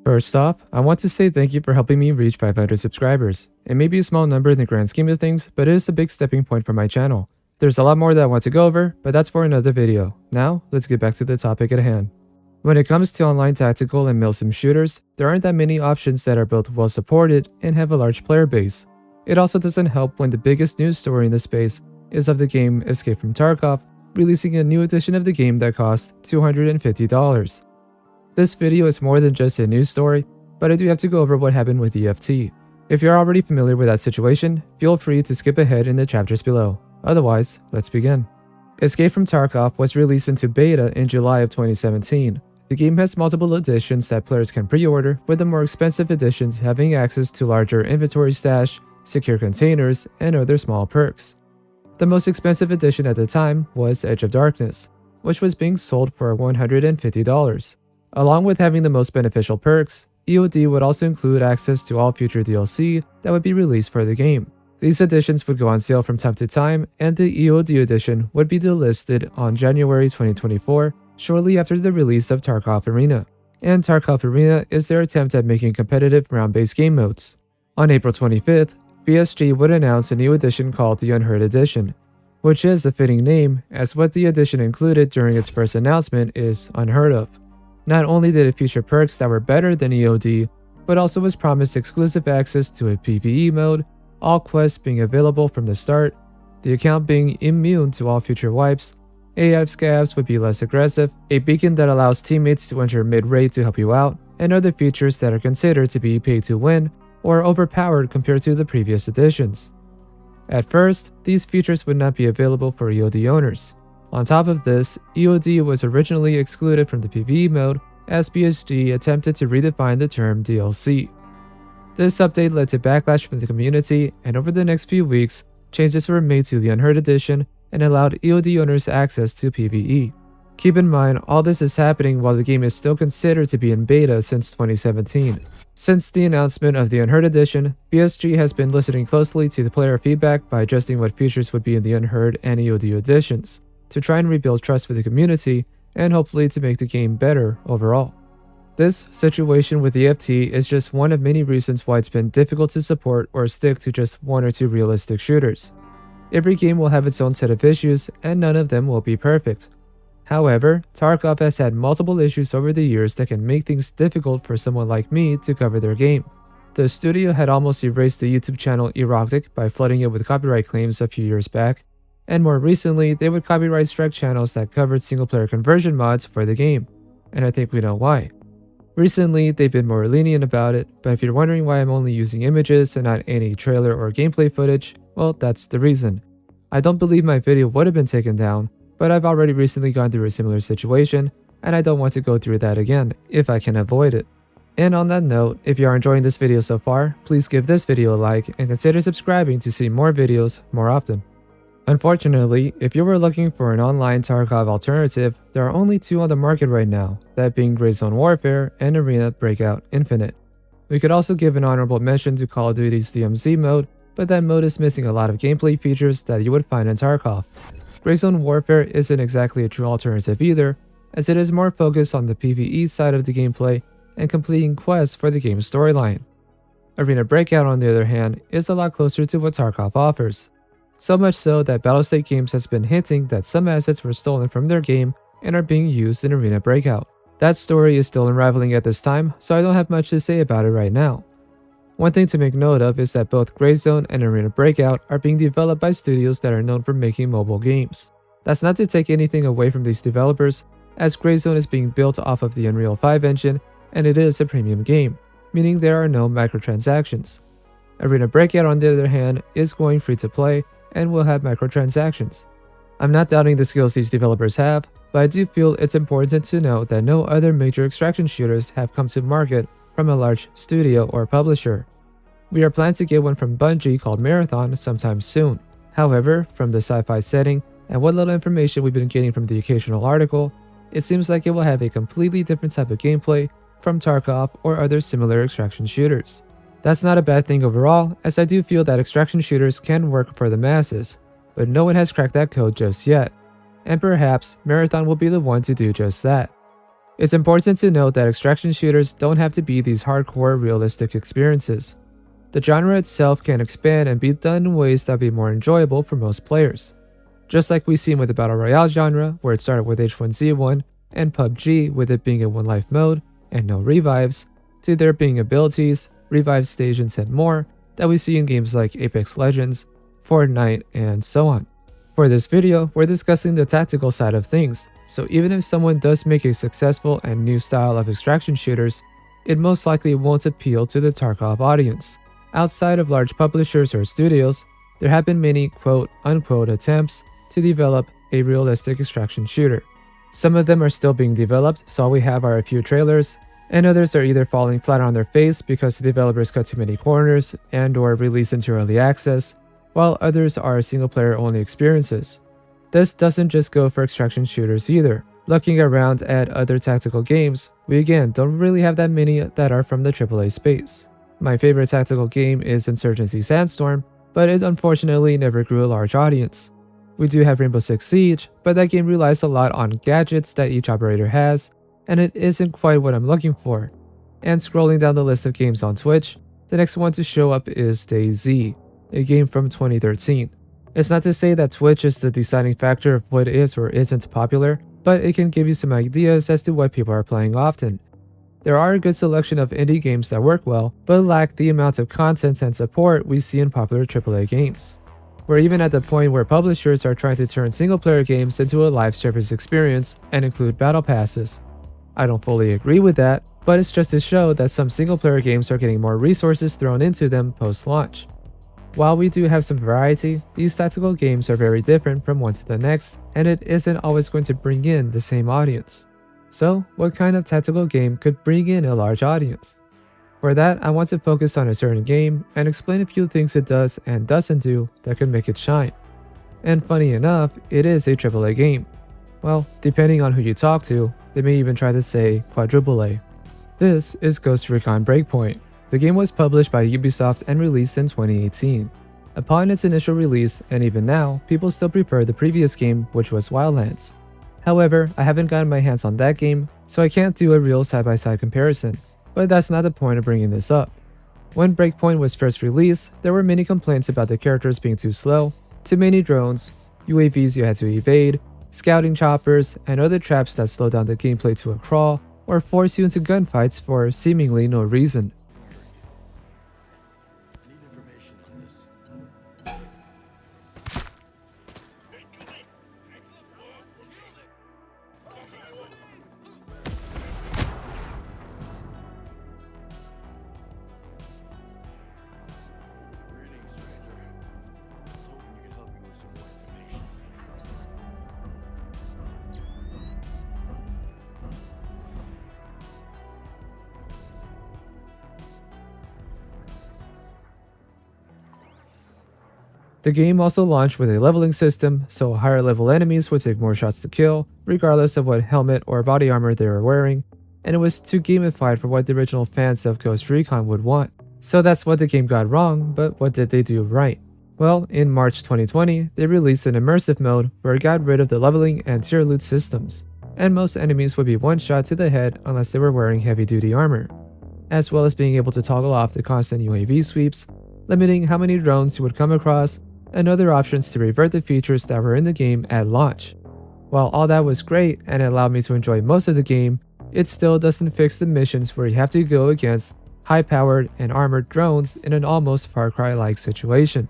First off, I want to say thank you for helping me reach 500 subscribers. It may be a small number in the grand scheme of things, but it is a big stepping point for my channel. There's a lot more that I want to go over, but that's for another video. Now, let's get back to the topic at hand. When it comes to online tactical and milsim shooters, there aren't that many options that are both well supported and have a large player base. It also doesn't help when the biggest news story in the space is of the game Escape from Tarkov, releasing a new edition of the game that costs $250. This video is more than just a news story, but I do have to go over what happened with EFT. If you're already familiar with that situation, feel free to skip ahead in the chapters below. Otherwise, let's begin. Escape from Tarkov was released into beta in July of 2017. The game has multiple editions that players can pre-order, with the more expensive editions having access to larger inventory stash, secure containers, and other small perks. The most expensive edition at the time was Edge of Darkness, which was being sold for $150. Along with having the most beneficial perks, EOD would also include access to all future DLC that would be released for the game. These editions would go on sale from time to time, and the EOD edition would be delisted on January 2024, shortly after the release of Tarkov Arena. And Tarkov Arena is their attempt at making competitive round-based game modes. On April 25th, BSG would announce a new edition called the Unheard Edition, which is a fitting name as what the edition included during its first announcement is unheard of. Not only did it feature perks that were better than EOD, but also was promised exclusive access to a PvE mode, all quests being available from the start, the account being immune to all future wipes, AI scavs would be less aggressive, a beacon that allows teammates to enter mid-raid to help you out, and other features that are considered to be pay to win or overpowered compared to the previous editions. At first, these features would not be available for EOD owners. On top of this, EOD was originally excluded from the PvE mode as BSG attempted to redefine the term DLC. This update led to backlash from the community, and over the next few weeks, changes were made to the Unheard edition and allowed EOD owners access to PvE. Keep in mind, all this is happening while the game is still considered to be in beta since 2017. Since the announcement of the Unheard edition, BSG has been listening closely to the player feedback by adjusting what features would be in the Unheard and EOD editions, to try and rebuild trust with the community, and hopefully to make the game better overall. This situation with EFT is just one of many reasons why it's been difficult to support or stick to just one or two realistic shooters. Every game will have its own set of issues, and none of them will be perfect. However, Tarkov has had multiple issues over the years that can make things difficult for someone like me to cover their game. The studio had almost erased the YouTube channel Erotic by flooding it with copyright claims a few years back, and more recently, they would copyright strike channels that covered single-player conversion mods for the game, and I think we know why. Recently, they've been more lenient about it, but if you're wondering why I'm only using images and not any trailer or gameplay footage, well, that's the reason. I don't believe my video would have been taken down, but I've already recently gone through a similar situation, and I don't want to go through that again, if I can avoid it. And on that note, if you are enjoying this video so far, please give this video a like and consider subscribing to see more videos more often. Unfortunately, if you were looking for an online Tarkov alternative, there are only two on the market right now, that being Gray Zone Warfare and Arena Breakout Infinite. We could also give an honorable mention to Call of Duty's DMZ mode, but that mode is missing a lot of gameplay features that you would find in Tarkov. Gray Zone Warfare isn't exactly a true alternative either, as it is more focused on the PvE side of the gameplay and completing quests for the game's storyline. Arena Breakout, on the other hand, is a lot closer to what Tarkov offers. So much so that Battlestate Games has been hinting that some assets were stolen from their game and are being used in Arena Breakout. That story is still unraveling at this time, so I don't have much to say about it right now. One thing to make note of is that both Gray Zone and Arena Breakout are being developed by studios that are known for making mobile games. That's not to take anything away from these developers, as Gray Zone is being built off of the Unreal 5 engine and it is a premium game, meaning there are no microtransactions. Arena Breakout, on the other hand, is going free to play and will have microtransactions. I'm not doubting the skills these developers have, but I do feel it's important to note that no other major extraction shooters have come to market from a large studio or publisher. We are planning to get one from Bungie called Marathon sometime soon. However, from the sci-fi setting and what little information we've been getting from the occasional article, it seems like it will have a completely different type of gameplay from Tarkov or other similar extraction shooters. That's not a bad thing overall, as I do feel that extraction shooters can work for the masses, but no one has cracked that code just yet, and perhaps Marathon will be the one to do just that. It's important to note that extraction shooters don't have to be these hardcore realistic experiences. The genre itself can expand and be done in ways that be more enjoyable for most players. Just like we've seen with the Battle Royale genre, where it started with H1Z1, and PUBG with it being a one life mode and no revives, to there being abilities, revive stations, and more that we see in games like Apex Legends, Fortnite, and so on. For this video, we're discussing the tactical side of things, so even if someone does make a successful and new style of extraction shooters, it most likely won't appeal to the Tarkov audience. Outside of large publishers or studios, there have been many quote-unquote attempts to develop a realistic extraction shooter. Some of them are still being developed, so all we have are a few trailers, and others are either falling flat on their face because the developers cut too many corners and or release into early access, while others are single-player only experiences. This doesn't just go for extraction shooters either. Looking around at other tactical games, we again don't really have that many that are from the AAA space. My favorite tactical game is Insurgency Sandstorm, but it unfortunately never grew a large audience. We do have Rainbow Six Siege, but that game relies a lot on gadgets that each operator has, and it isn't quite what I'm looking for. And scrolling down the list of games on Twitch, the next one to show up is DayZ, a game from 2013. It's not to say that Twitch is the deciding factor of what is or isn't popular, but it can give you some ideas as to what people are playing often. There are a good selection of indie games that work well, but lack the amount of content and support we see in popular AAA games. We're even at the point where publishers are trying to turn single-player games into a live service experience and include battle passes. I don't fully agree with that, but it's just to show that some single-player games are getting more resources thrown into them post-launch. While we do have some variety, these tactical games are very different from one to the next, and it isn't always going to bring in the same audience. So, what kind of tactical game could bring in a large audience? For that, I want to focus on a certain game and explain a few things it does and doesn't do that could make it shine. And funny enough, it is a AAA game. Well, depending on who you talk to, they may even try to say quadruple A. This is Ghost Recon Breakpoint. The game was published by Ubisoft and released in 2018. Upon its initial release, and even now, people still prefer the previous game, which was Wildlands. However, I haven't gotten my hands on that game, so I can't do a real side-by-side comparison. But that's not the point of bringing this up. When Breakpoint was first released, there were many complaints about the characters being too slow, too many drones, UAVs you had to evade, scouting choppers, and other traps that slow down the gameplay to a crawl or force you into gunfights for seemingly no reason. The game also launched with a leveling system, so higher level enemies would take more shots to kill, regardless of what helmet or body armor they were wearing, and it was too gamified for what the original fans of Ghost Recon would want. So that's what the game got wrong, but what did they do right? Well, in March 2020, they released an immersive mode where it got rid of the leveling and tier loot systems, and most enemies would be one shot to the head unless they were wearing heavy duty armor, as well as being able to toggle off the constant UAV sweeps, limiting how many drones you would come across, and other options to revert the features that were in the game at launch. While all that was great and it allowed me to enjoy most of the game, it still doesn't fix the missions where you have to go against high-powered and armored drones in an almost Far Cry-like situation.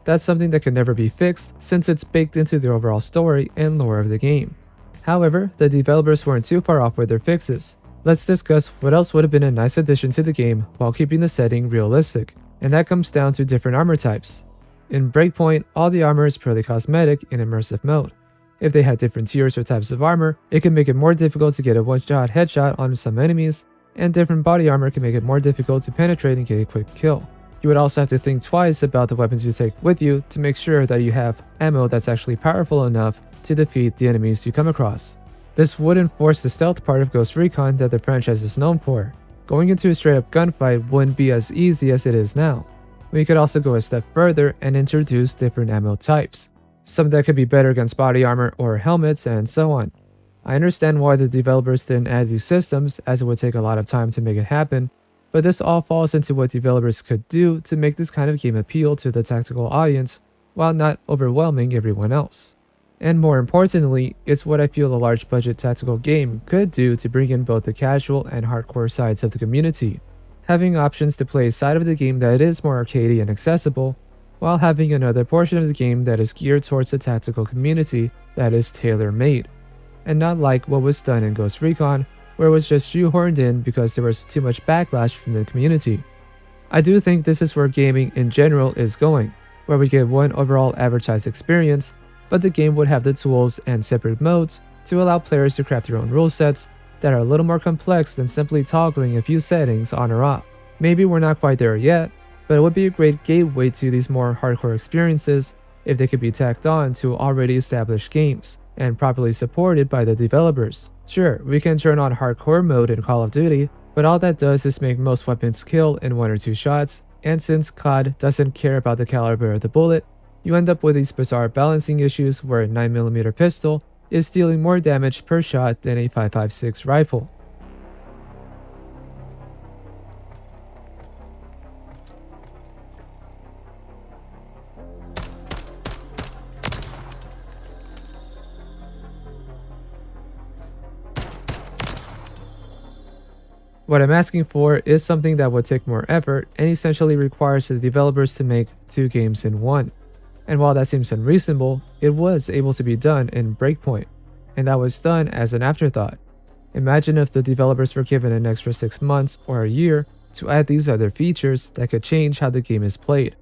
That's something that can never be fixed since it's baked into the overall story and lore of the game. However, the developers weren't too far off with their fixes. Let's discuss what else would have been a nice addition to the game while keeping the setting realistic, and that comes down to different armor types. In Breakpoint, all the armor is purely cosmetic in immersive mode. If they had different tiers or types of armor, it can make it more difficult to get a one-shot headshot on some enemies, and different body armor can make it more difficult to penetrate and get a quick kill. You would also have to think twice about the weapons you take with you to make sure that you have ammo that's actually powerful enough to defeat the enemies you come across. This would enforce the stealth part of Ghost Recon that the franchise is known for. Going into a straight-up gunfight wouldn't be as easy as it is now. We could also go a step further and introduce different ammo types, some that could be better against body armor or helmets and so on. I understand why the developers didn't add these systems, as it would take a lot of time to make it happen, but this all falls into what developers could do to make this kind of game appeal to the tactical audience while not overwhelming everyone else. And more importantly, it's what I feel a large budget tactical game could do to bring in both the casual and hardcore sides of the community, having options to play a side of the game that is more arcadey and accessible, while having another portion of the game that is geared towards the tactical community that is tailor-made, and not like what was done in Ghost Recon, where it was just shoehorned in because there was too much backlash from the community. I do think this is where gaming in general is going, where we get one overall advertised experience, but the game would have the tools and separate modes to allow players to craft their own rule sets that are a little more complex than simply toggling a few settings on or off. Maybe we're not quite there yet, but it would be a great gateway to these more hardcore experiences if they could be tacked on to already established games and properly supported by the developers. Sure, we can turn on hardcore mode in Call of Duty, but all that does is make most weapons kill in 1 or 2 shots, and since COD doesn't care about the caliber of the bullet, you end up with these bizarre balancing issues where a 9mm pistol is dealing more damage per shot than a 5.56 rifle. What I'm asking for is something that would take more effort and essentially requires the developers to make 2 games in 1. And while that seems unreasonable, it was able to be done in Breakpoint, and that was done as an afterthought. Imagine if the developers were given an extra 6 months or a year to add these other features that could change how the game is played.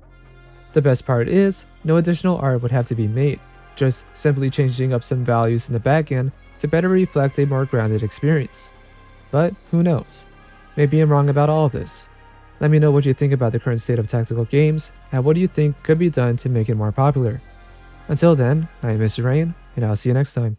The best part is, no additional art would have to be made, just simply changing up some values in the backend to better reflect a more grounded experience. But who knows? Maybe I'm wrong about all of this. Let me know what you think about the current state of tactical games, and what do you think could be done to make it more popular. Until then, I am Mr. Rain, and I'll see you next time.